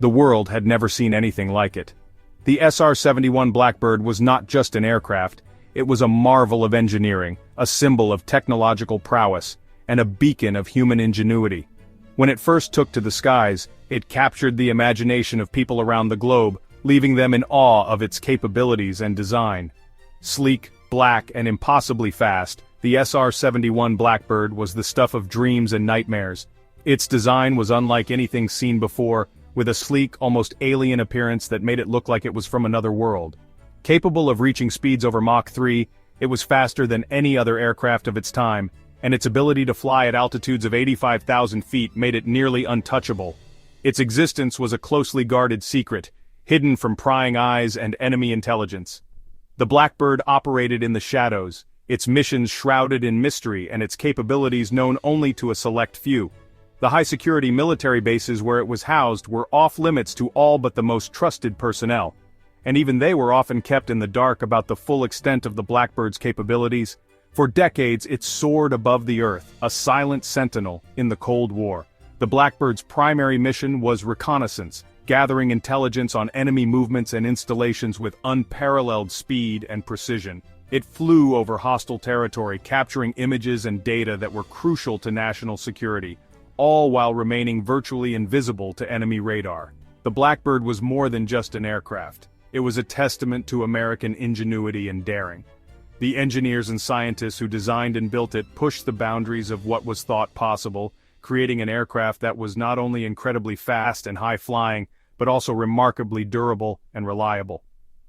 The world had never seen anything like it. The SR-71 Blackbird was not just an aircraft, it was a marvel of engineering, a symbol of technological prowess, and a beacon of human ingenuity. When it first took to the skies, it captured the imagination of people around the globe, leaving them in awe of its capabilities and design. Sleek, black, and impossibly fast, the SR-71 Blackbird was the stuff of dreams and nightmares. Its design was unlike anything seen before, with a sleek, almost alien appearance that made it look like it was from another world. Capable of reaching speeds over Mach 3, it was faster than any other aircraft of its time, and its ability to fly at altitudes of 85,000 feet made it nearly untouchable. Its existence was a closely guarded secret, hidden from prying eyes and enemy intelligence. The Blackbird operated in the shadows, its missions shrouded in mystery and its capabilities known only to a select few. The high-security military bases where it was housed were off-limits to all but the most trusted personnel, and even they were often kept in the dark about the full extent of the Blackbird's capabilities. For decades it soared above the Earth, a silent sentinel in the Cold War. The Blackbird's primary mission was reconnaissance, gathering intelligence on enemy movements and installations with unparalleled speed and precision. It flew over hostile territory, capturing images and data that were crucial to national security, all while remaining virtually invisible to enemy radar. The Blackbird was more than just an aircraft. It was a testament to American ingenuity and daring. The engineers and scientists who designed and built it pushed the boundaries of what was thought possible, creating an aircraft that was not only incredibly fast and high-flying, but also remarkably durable and reliable.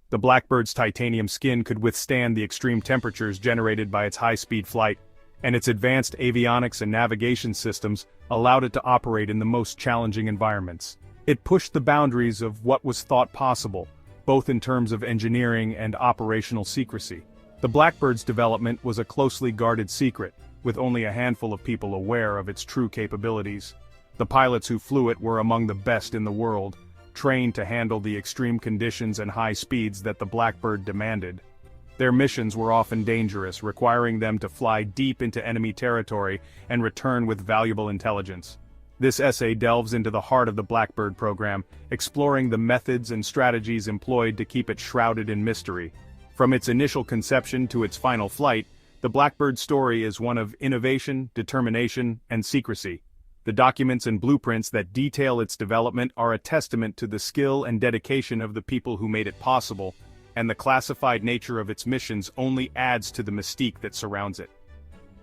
The Blackbird's titanium skin could withstand the extreme temperatures generated by its high-speed flight, and its advanced avionics and navigation systems allowed it to operate in the most challenging environments. It pushed the boundaries of what was thought possible, both in terms of engineering and operational secrecy. The Blackbird's development was a closely guarded secret, with only a handful of people aware of its true capabilities. The pilots who flew it were among the best in the world, trained to handle the extreme conditions and high speeds that the Blackbird demanded. Their missions were often dangerous, requiring them to fly deep into enemy territory and return with valuable intelligence. This essay delves into the heart of the Blackbird program, exploring the methods and strategies employed to keep it shrouded in mystery. From its initial conception to its final flight, the Blackbird story is one of innovation, determination, and secrecy. The documents and blueprints that detail its development are a testament to the skill and dedication of the people who made it possible, and the classified nature of its missions only adds to the mystique that surrounds it.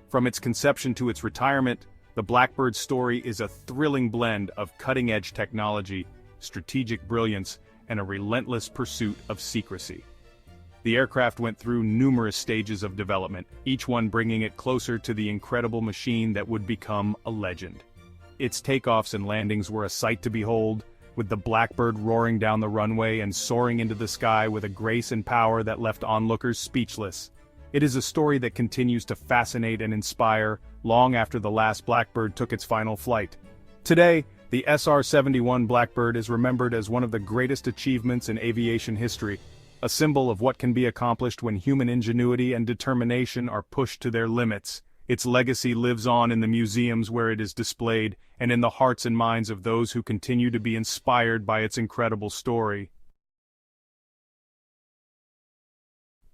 From its conception to its retirement, the Blackbird story is a thrilling blend of cutting-edge technology, strategic brilliance, and a relentless pursuit of secrecy. The aircraft went through numerous stages of development, each one bringing it closer to the incredible machine that would become a legend. Its takeoffs and landings were a sight to behold, with the Blackbird roaring down the runway and soaring into the sky with a grace and power that left onlookers speechless. It is a story that continues to fascinate and inspire long after the last Blackbird took its final flight. Today, the SR-71 Blackbird is remembered as one of the greatest achievements in aviation history, a symbol of what can be accomplished when human ingenuity and determination are pushed to their limits. Its legacy lives on in the museums where it is displayed, and in the hearts and minds of those who continue to be inspired by its incredible story.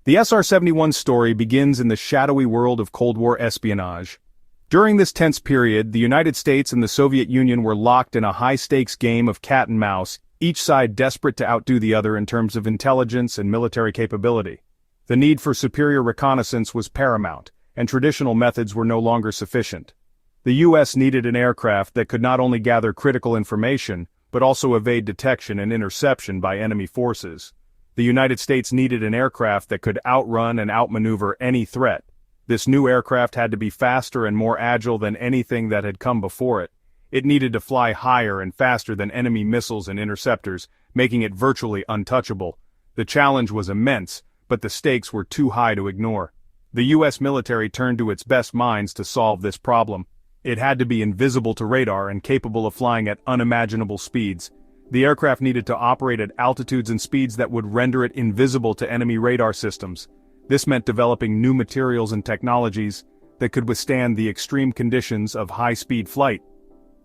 The SR-71's story begins in the shadowy world of Cold War espionage. During this tense period, the United States and the Soviet Union were locked in a high-stakes game of cat and mouse, each side desperate to outdo the other in terms of intelligence and military capability. The need for superior reconnaissance was paramount, and traditional methods were no longer sufficient. The U.S. needed an aircraft that could not only gather critical information, but also evade detection and interception by enemy forces. The United States needed an aircraft that could outrun and outmaneuver any threat. This new aircraft had to be faster and more agile than anything that had come before it. It needed to fly higher and faster than enemy missiles and interceptors, making it virtually untouchable. The challenge was immense, but the stakes were too high to ignore. The U.S. military turned to its best minds to solve this problem. It had to be invisible to radar and capable of flying at unimaginable speeds. The aircraft needed to operate at altitudes and speeds that would render it invisible to enemy radar systems. This meant developing new materials and technologies that could withstand the extreme conditions of high-speed flight.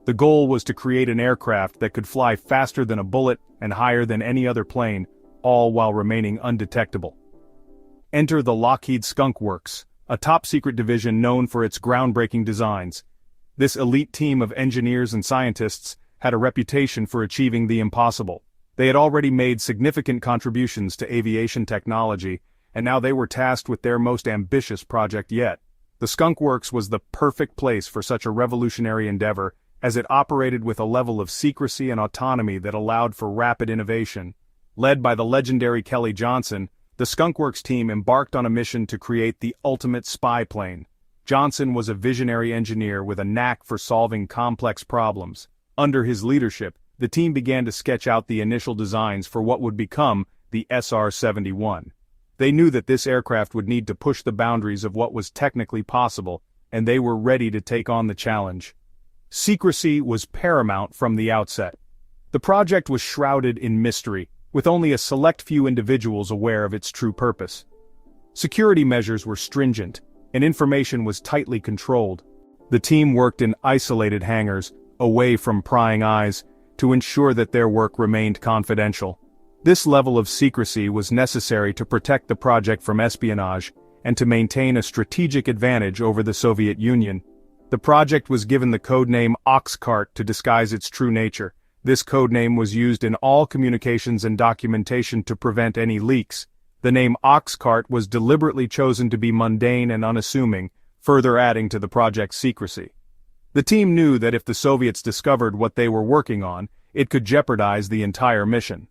The goal was to create an aircraft that could fly faster than a bullet and higher than any other plane, all while remaining undetectable. Enter the Lockheed Skunk Works, a top-secret division known for its groundbreaking designs. This elite team of engineers and scientists had a reputation for achieving the impossible. They had already made significant contributions to aviation technology, and now they were tasked with their most ambitious project yet. The Skunk Works was the perfect place for such a revolutionary endeavor, as it operated with a level of secrecy and autonomy that allowed for rapid innovation. Led by the legendary Kelly Johnson, the Skunk Works team embarked on a mission to create the ultimate spy plane. Johnson was a visionary engineer with a knack for solving complex problems. Under his leadership, the team began to sketch out the initial designs for what would become the SR-71. They knew that this aircraft would need to push the boundaries of what was technically possible, and they were ready to take on the challenge. Secrecy was paramount from the outset. The project was shrouded in mystery, with only a select few individuals aware of its true purpose. Security measures were stringent, and information was tightly controlled. The team worked in isolated hangars, away from prying eyes, to ensure that their work remained confidential. This level of secrecy was necessary to protect the project from espionage, and to maintain a strategic advantage over the Soviet Union. The project was given the codename Oxcart to disguise its true nature. This codename was used in all communications and documentation to prevent any leaks. The name Oxcart was deliberately chosen to be mundane and unassuming, further adding to the project's secrecy. The team knew that if the Soviets discovered what they were working on, it could jeopardize the entire mission.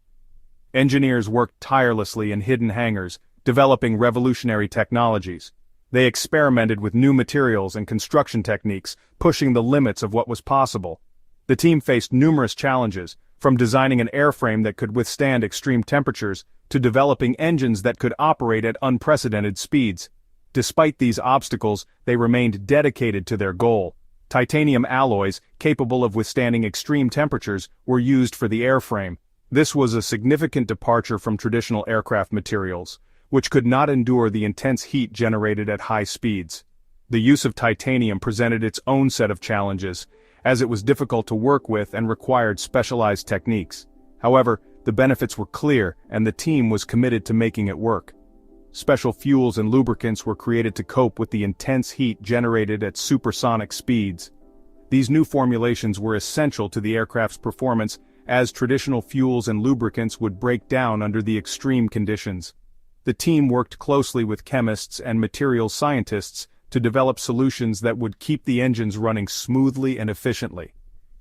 Engineers worked tirelessly in hidden hangars, developing revolutionary technologies. They experimented with new materials and construction techniques, pushing the limits of what was possible. The team faced numerous challenges, from designing an airframe that could withstand extreme temperatures, to developing engines that could operate at unprecedented speeds. Despite these obstacles, they remained dedicated to their goal. Titanium alloys, capable of withstanding extreme temperatures, were used for the airframe. This was a significant departure from traditional aircraft materials, which could not endure the intense heat generated at high speeds. The use of titanium presented its own set of challenges, as it was difficult to work with and required specialized techniques. However, the benefits were clear, and the team was committed to making it work. Special fuels and lubricants were created to cope with the intense heat generated at supersonic speeds. These new formulations were essential to the aircraft's performance, as traditional fuels and lubricants would break down under the extreme conditions. The team worked closely with chemists and materials scientists to develop solutions that would keep the engines running smoothly and efficiently.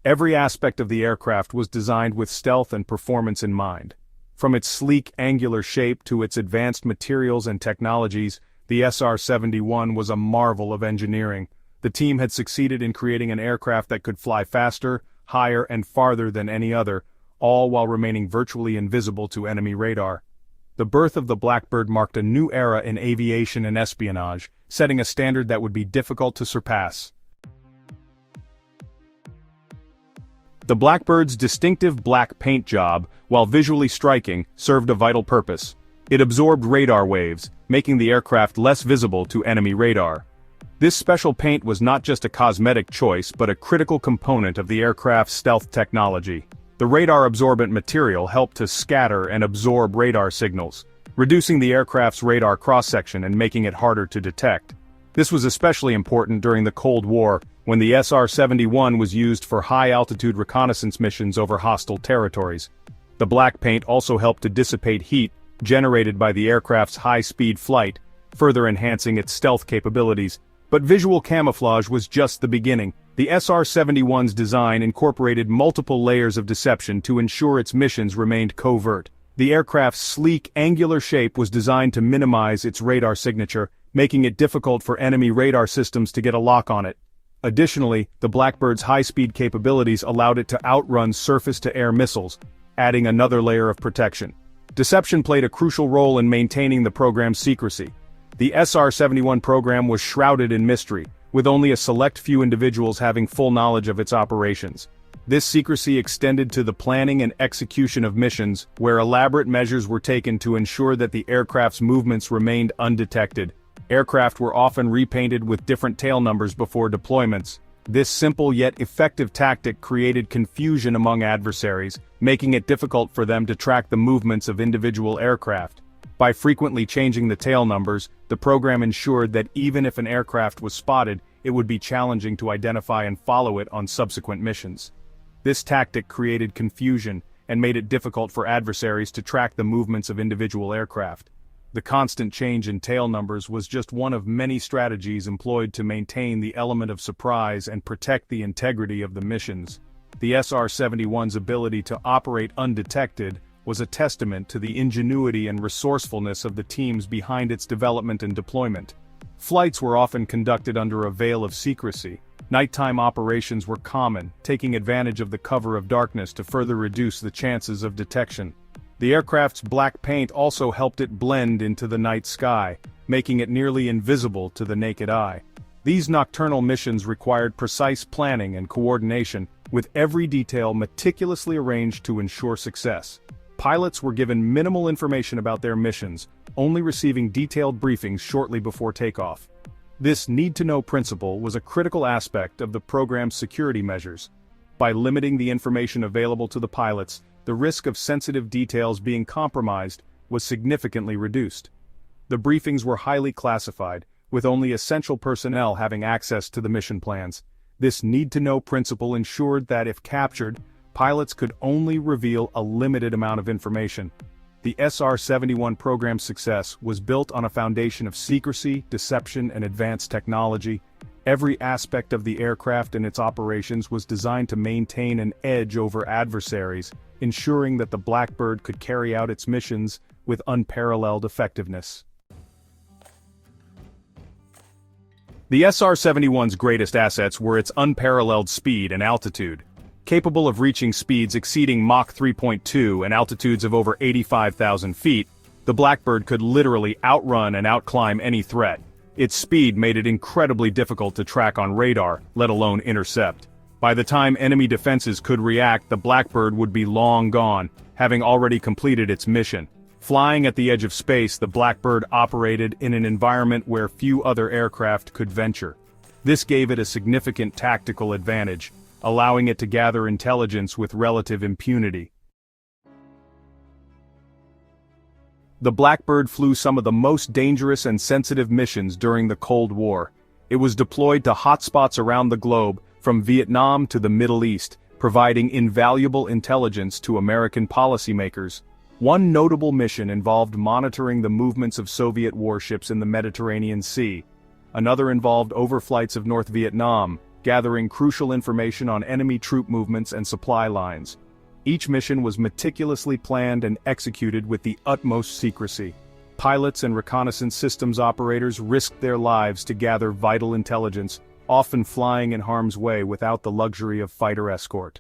Every aspect of the aircraft was designed with stealth and performance in mind. From its sleek, angular shape to its advanced materials and technologies, the SR-71 was a marvel of engineering. The team had succeeded in creating an aircraft that could fly faster, higher, and farther than any other, all while remaining virtually invisible to enemy radar. The birth of the Blackbird marked a new era in aviation and espionage, setting a standard that would be difficult to surpass. The Blackbird's distinctive black paint job, while visually striking, served a vital purpose. It absorbed radar waves, making the aircraft less visible to enemy radar. This special paint was not just a cosmetic choice but a critical component of the aircraft's stealth technology. The radar-absorbent material helped to scatter and absorb radar signals, reducing the aircraft's radar cross-section and making it harder to detect. This was especially important during the Cold War, when the SR-71 was used for high-altitude reconnaissance missions over hostile territories. The black paint also helped to dissipate heat generated by the aircraft's high-speed flight, further enhancing its stealth capabilities. But visual camouflage was just the beginning. The SR-71's design incorporated multiple layers of deception to ensure its missions remained covert. The aircraft's sleek, angular shape was designed to minimize its radar signature, making it difficult for enemy radar systems to get a lock on it. Additionally, the Blackbird's high-speed capabilities allowed it to outrun surface-to-air missiles, adding another layer of protection. Deception played a crucial role in maintaining the program's secrecy. The SR-71 program was shrouded in mystery, with only a select few individuals having full knowledge of its operations. This secrecy extended to the planning and execution of missions, where elaborate measures were taken to ensure that the aircraft's movements remained undetected. Aircraft were often repainted with different tail numbers before deployments, This simple yet effective tactic created confusion among adversaries, making it difficult for them to track the movements of individual aircraft. By frequently changing the tail numbers, the program ensured that even if an aircraft was spotted, it would be challenging to identify and follow it on subsequent missions. This tactic created confusion and made it difficult for adversaries to track the movements of individual aircraft. The constant change in tail numbers was just one of many strategies employed to maintain the element of surprise and protect the integrity of the missions. The SR-71's ability to operate undetected was a testament to the ingenuity and resourcefulness of the teams behind its development and deployment. Flights were often conducted under a veil of secrecy. Nighttime operations were common, taking advantage of the cover of darkness to further reduce the chances of detection. The aircraft's black paint also helped it blend into the night sky, making it nearly invisible to the naked eye. These nocturnal missions required precise planning and coordination, with every detail meticulously arranged to ensure success. Pilots were given minimal information about their missions, only receiving detailed briefings shortly before takeoff. This need-to-know principle was a critical aspect of the program's security measures. By limiting the information available to the pilots, the risk of sensitive details being compromised was significantly reduced. The briefings were highly classified, with only essential personnel having access to the mission plans. This need-to-know principle ensured that if captured, pilots could only reveal a limited amount of information. The SR-71 program's success was built on a foundation of secrecy, deception, and advanced technology. Every aspect of the aircraft and its operations was designed to maintain an edge over adversaries, ensuring that the Blackbird could carry out its missions with unparalleled effectiveness. The SR-71's greatest assets were its unparalleled speed and altitude. Capable of reaching speeds exceeding Mach 3.2 and altitudes of over 85,000 feet, the Blackbird could literally outrun and outclimb any threat. Its speed made it incredibly difficult to track on radar, let alone intercept. By the time enemy defenses could react, the Blackbird would be long gone, having already completed its mission. Flying at the edge of space, the Blackbird operated in an environment where few other aircraft could venture. This gave it a significant tactical advantage, allowing it to gather intelligence with relative impunity. The Blackbird flew some of the most dangerous and sensitive missions during the Cold War. It was deployed to hotspots around the globe, from Vietnam to the Middle East, providing invaluable intelligence to American policymakers. One notable mission involved monitoring the movements of Soviet warships in the Mediterranean Sea. Another involved overflights of North Vietnam, gathering crucial information on enemy troop movements and supply lines. Each mission was meticulously planned and executed with the utmost secrecy. Pilots and reconnaissance systems operators risked their lives to gather vital intelligence, often flying in harm's way without the luxury of fighter escort.